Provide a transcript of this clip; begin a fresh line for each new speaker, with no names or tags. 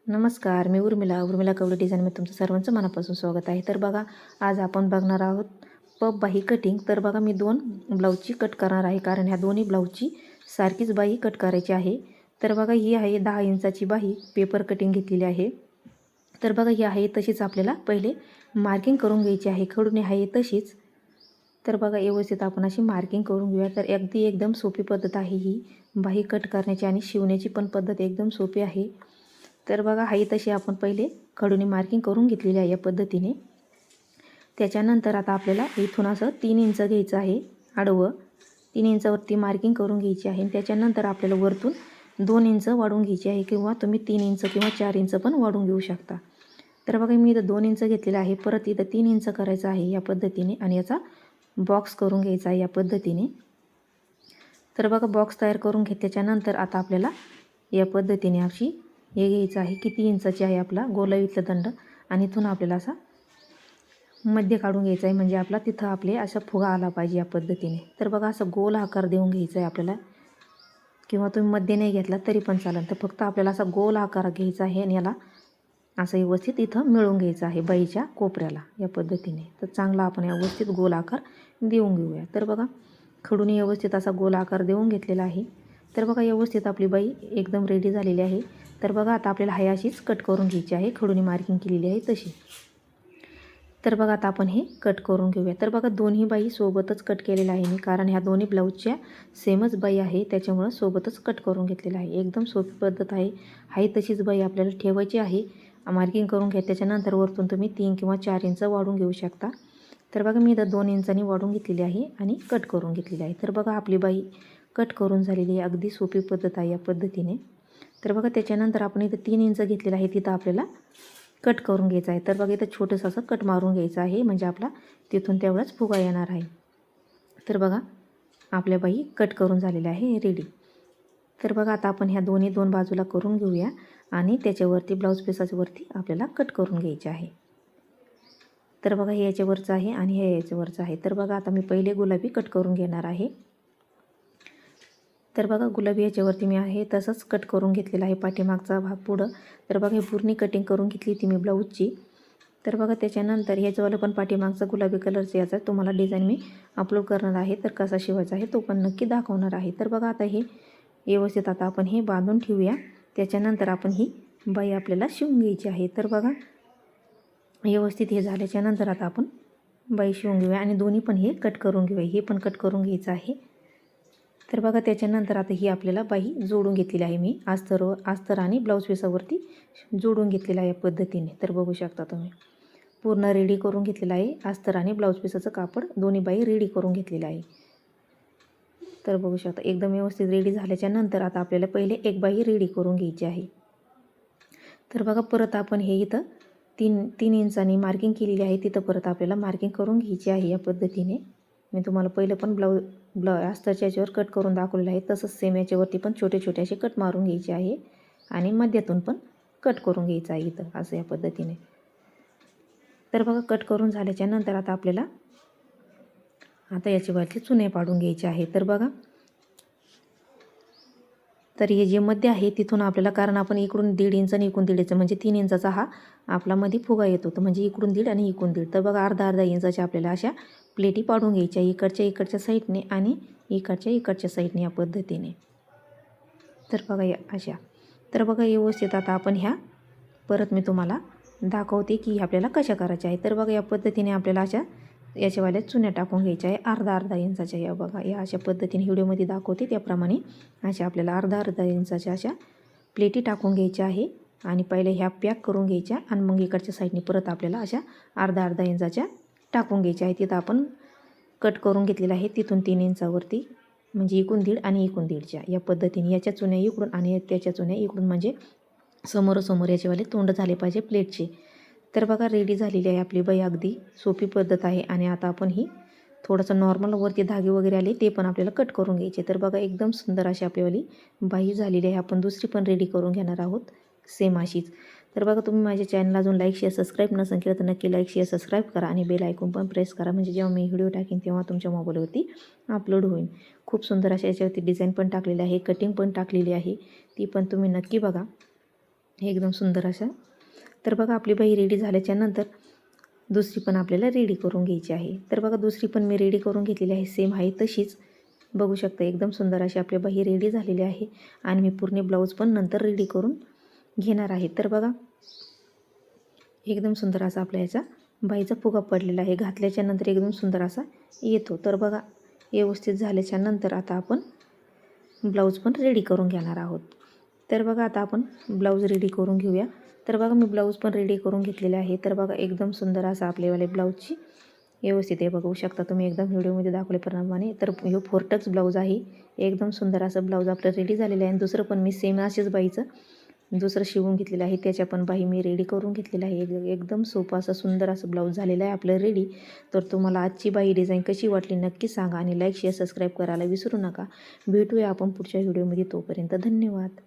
नमस्कार, मी उर्मिला कवडे डिझाईनमध्ये तुमचं सर्वांचं मनापासून स्वागत आहे. तर बघा, आज आपण बघणार आहोत पफ बाही कटिंग. तर बघा, मी 2 ब्लाऊजची कट करणार आहे, कारण ह्या दोन्ही ब्लाऊजची सारखीच बाही कट करायची आहे. तर बघा, ही आहे 10 इंचाची बाही पेपर कटिंग घेतलेली आहे. तर बघा, ही आहे तशीच आपल्याला पहिले मार्किंग करून घ्यायची आहे. खडूने आहे तशीच. तर बघा, व्यवस्थित आपण अशी मार्किंग करून घेऊया. तर अगदी एकदम सोपी पद्धत आहे ही बाही कट करण्याची, आणि शिवण्याची पण पद्धत एकदम सोपी आहे. तर बघा, हाई तशी आपण पहिले खडूने मार्किंग करून घेतलेली आहे या पद्धतीने. त्याच्यानंतर आता आपल्याला इथून असं 3 इंच घ्यायचं आहे आडवं. 3 इंचावरती मार्किंग करून घ्यायची आहे. त्याच्यानंतर आपल्याला वरतून 2 इंच वाढवून घ्यायची आहे, किंवा तुम्ही 3 इंच किंवा 4 इंच पण वाढवून घेऊ शकता. तर बघा, मी इथं 2 इंच घेतलेलं आहे. परत इथं 3 इंच करायचं आहे या पद्धतीने, आणि याचा बॉक्स करून घ्यायचा आहे या पद्धतीने. तर बघा, बॉक्स तयार करून घेतल्याच्यानंतर आता आपल्याला या पद्धतीने अशी हे घ्यायचं आहे. किती इंचाची आहे आपला गोलाईतला दंड, आणि इथून आपल्याला असा मध्य काढून घ्यायचा आहे, म्हणजे आपला तिथं आपले असा फुगा आला पाहिजे या पद्धतीने. तर बघा, असं गोल आकार देऊन घ्यायचा आहे आपल्याला, किंवा तुम्ही मध्य नाही घेतला तरी पण चालेल. तर फक्त आपल्याला असा गोल आकार घ्यायचा आहे, आणि याला असं व्यवस्थित इथं मिळवून घ्यायचं आहे बाईच्या कोपऱ्याला या पद्धतीने. तर चांगला आपण व्यवस्थित गोल आकार देऊन घेऊया. तर बघा, खडून व्यवस्थित असा गोल आकार देऊन घेतलेला आहे. तर बघा, व्यवस्थित आपली बाई एकदम रेडी झालेली आहे. तर बघा, आता आपल्याला हाय अशीच कट करून घ्यायची आहे, खडूने मार्किंग केलेली आहे तशी. तर बघा, आता आपण हे कट करून घेऊया. तर बघा, दोन्ही बाई सोबतच कट केलेलं आहे मी, कारण ह्या दोन्ही ब्लाऊजच्या सेमच बाई आहे, त्याच्यामुळं सोबतच कट करून घेतलेलं आहे. एकदम सोपी पद्धत आहे. हाय तशीच बाई आपल्याला ठेवायची आहे. मार्किंग करून घ्या. त्याच्यानंतर वरतून तुम्ही 3 किंवा 4 इंच वाढून घेऊ शकता. तर बघा, मी इथं 2 इंचांनी वाढून घेतलेली आहे आणि कट करून घेतलेली आहे. तर बघा, आपली बाई कट करून झालेली आहे. अगदी सोपी पद्धत आहे या पद्धतीने. तर बघा, त्याच्यानंतर आपण इथं 3 इंच घेतलेलं आहे, तिथं आपल्याला कट करून घ्यायचं आहे. तर बघा, इथं छोटंसं असं कट मारून घ्यायचं आहे, म्हणजे आपला तिथून तेवढाच फुगा येणार आहे. तर बघा, आपल्या बाई कट करून झालेल्या आहे रेडी. तर बघा, आता आपण ह्या दोन बाजूला करून घेऊया, आणि त्याच्यावरती ब्लाऊज पीसाच्या वरती आपल्याला कट करून घ्यायचे आहे. तर बघा, हे याच्यावरचं आहे आणि हे याच्यावरचं आहे. तर बघा, आता मी पहिले गुलाबी कट करून घेणार आहे. तर बघा, गुलाबी याच्यावरती मी आहे तसंच कट करून घेतलेला आहे पाठीमागचा भाग पुढं. तर बघा, ही पूर्ण कटिंग करून घेतली ती मी ब्लाऊजची. तर बघा, त्याच्यानंतर ह्याच्यावाला पण पाठीमागचा गुलाबी कलरचा याचा तुम्हाला डिझाईन मी अपलोड करणार आहे. तर कसा शिवायचा आहे तो पण नक्की दाखवणार आहे. तर बघा, आता हे व्यवस्थित आता आपण हे बांधून ठेवूया. त्याच्यानंतर आपण ही बाई आपल्याला शिवून घ्यायची आहे. तर बघा, व्यवस्थित हे झाल्याच्यानंतर आता आपण बाई शिवून घेऊया, आणि दोन्ही पण हे कट करून घेऊया. हे पण कट करून घ्यायचं आहे. तर बघा, त्याच्यानंतर आता ही आपल्याला बाही जोडून घेतलेली आहे मी अस्तर आणि ब्लाऊज पीसावरती जोडून घेतलेलं आहे या पद्धतीने. तर बघू शकता तुम्ही, पूर्ण रेडी करून घेतलेलं आहे. अस्तर आणि ब्लाऊज पीसाचं कापड दोन्ही बाई रेडी करून घेतलेलं आहे. तर बघू शकता, एकदम व्यवस्थित रेडी झाल्याच्यानंतर आता आपल्याला पहिले एक बाही रेडी करून घ्यायची आहे. तर बघा, परत आपण हे इथं 3 इंचांनी मार्किंग केलेली आहे, तिथं परत आपल्याला मार्किंग करून घ्यायची आहे या पद्धतीने. मी तुम्हाला पहिलं पण अस्तरच्या याच्यावर कट करून दाखवलेलं आहे, तसंच सेम याच्यावरती पण छोटे छोटे असे कट मारून घ्यायचे आहे, आणि मध्यातून पण कट करून घ्यायचं आहे इथं असं या पद्धतीने. तर बघा, कट करून झाल्याच्यानंतर आता आपल्याला याच्यावरती चुने पाडून घ्यायचे आहे. तर बघा, तर हे जे मध्य आहे तिथून आपल्याला, कारण आपण इकडून 1.5 इंच आणि इकडून 1.5 इंच म्हणजे 3 इंचाचा हा आपला मध्ये फुगा येतो, तर म्हणजे इकडून 1.5 आणि इकडून 1.5. तर बघा, अर्धा इंचाच्या आपल्याला अशा प्लेटी पाडून घ्यायच्या, इकडच्या साईडने आणि इकडच्या साईडने या पद्धतीने. तर बघा, या अशा. तर बघा, व्यवस्थित आता आपण ह्या परत मी तुम्हाला दाखवते की आपल्याला कशा करायच्या आहे. तर बघा, या पद्धतीने आपल्याला अशा याच्यावाल्या चुन्या टाकून घ्यायच्या आहे अर्धा इंचाच्या. या बघा, या अशा पद्धतीने व्हिडिओमध्ये दाखवते त्याप्रमाणे अशा आपल्याला अर्धा इंचाच्या अशा प्लेटी टाकून घ्यायच्या आहे, आणि पहिले ह्या पॅक करून घ्यायच्या, आणि मग इकडच्या साईडने परत आपल्याला अशा अर्धा इंचाच्या टाकून घ्यायच्या आहे. तिथं आपण कट करून घेतलेलं आहे, तिथून 3 इंचावरती, म्हणजे इकडून 1.5 आणि इकडून 1.5च्या या पद्धतीने. याच्या चुन्या इकडून आणि त्याच्या चुन्या इकडून, म्हणजे समोरासमोर याच्यावाले तोंड झाले पाहिजे प्लेटचे. तर बघा, रेडी झालेली आहे आपली बाई. अगदी सोपी पद्धत आहे. आणि आता आपण ही थोडंसं नॉर्मल वरती धागे वगैरे आले ते पण आपल्याला कट करून घ्यायचे. तर बघा, एकदम सुंदर अशी आपल्यावाली बाई झालेली आहे. आपण दुसरी पण रेडी करून घेणार आहोत सेम अशीच. तर बघा, तुम्ही माझ्या चॅनलला अजून लाईक शेअर सबस्क्राईब नसेल केलं तर नक्की लाईक शेअर सबस्क्राईब करा, आणि बेल आयकॉन पण प्रेस करा, म्हणजे जेव्हा मी व्हिडिओ टाकेन तेव्हा तुमच्या मोबाईलवरती अपलोड होईल. खूप सुंदर अशा याच्यावरती डिझाईन पण टाकलेली आहे, कटिंग पण टाकलेली आहे, ती पण तुम्ही नक्की बघा. एकदम सुंदर अशा. तर बघा आपली बाही रेडी झाल्याच्यानंतर दुसरी पण आपल्याला रेडी करून घ्यायची आहे. तर बघा दुसरी पण मी रेडी करून घेतलेली आहे, सेम आहे तशीच. बघू शकता एकदम सुंदर अशी आपली बाही रेडी झालेली आहे आणि मी पूर्ण ब्लाऊज पण नंतर रेडी करून घेणार आहे. तर बघा एकदम सुंदर असा आपल्या ह्याचा बाहीचा फुगा पडलेला आहे, घातल्याच्या नंतर एकदम सुंदर असा येतो. तर बघा व्यवस्थित झाल्याच्या नंतर आता आपण ब्लाऊज पण रेडी करून घेणार आहोत. तर बघा आता आपण ब्लाऊज रेडी करून घेऊया. तर बघा मी ब्लाऊज पण रेडी करून घेतलेले आहे. तर बघा एकदम सुंदर असा आपल्यावाले ब्लाऊजची व्यवस्थित आहे, बघू शकता तुम्ही एकदम व्हिडिओमध्ये दाखवल्याप्रमाणे. तर हे 4 टक्स ब्लाऊज आहे. एकदम सुंदर असं ब्लाऊज आपलं रेडी झालेलं आहे. आणि दुसरं पण मी सेम असेच बाईचं दुसरं शिवून घेतलेलं आहे, त्याच्या पण बाही मी रेडी करून घेतलेलं आहे. एकदम सोपं असं सुंदर असं ब्लाऊज झालेलं आहे आपलं रेडी. तर तुम्हाला आजची बाही डिझाईन कशी वाटली नक्की सांगा आणि लाईक शेअर सबस्क्राईब करायला विसरू नका. भेटूया आपण पुढच्या व्हिडिओमध्ये. तोपर्यंत धन्यवाद.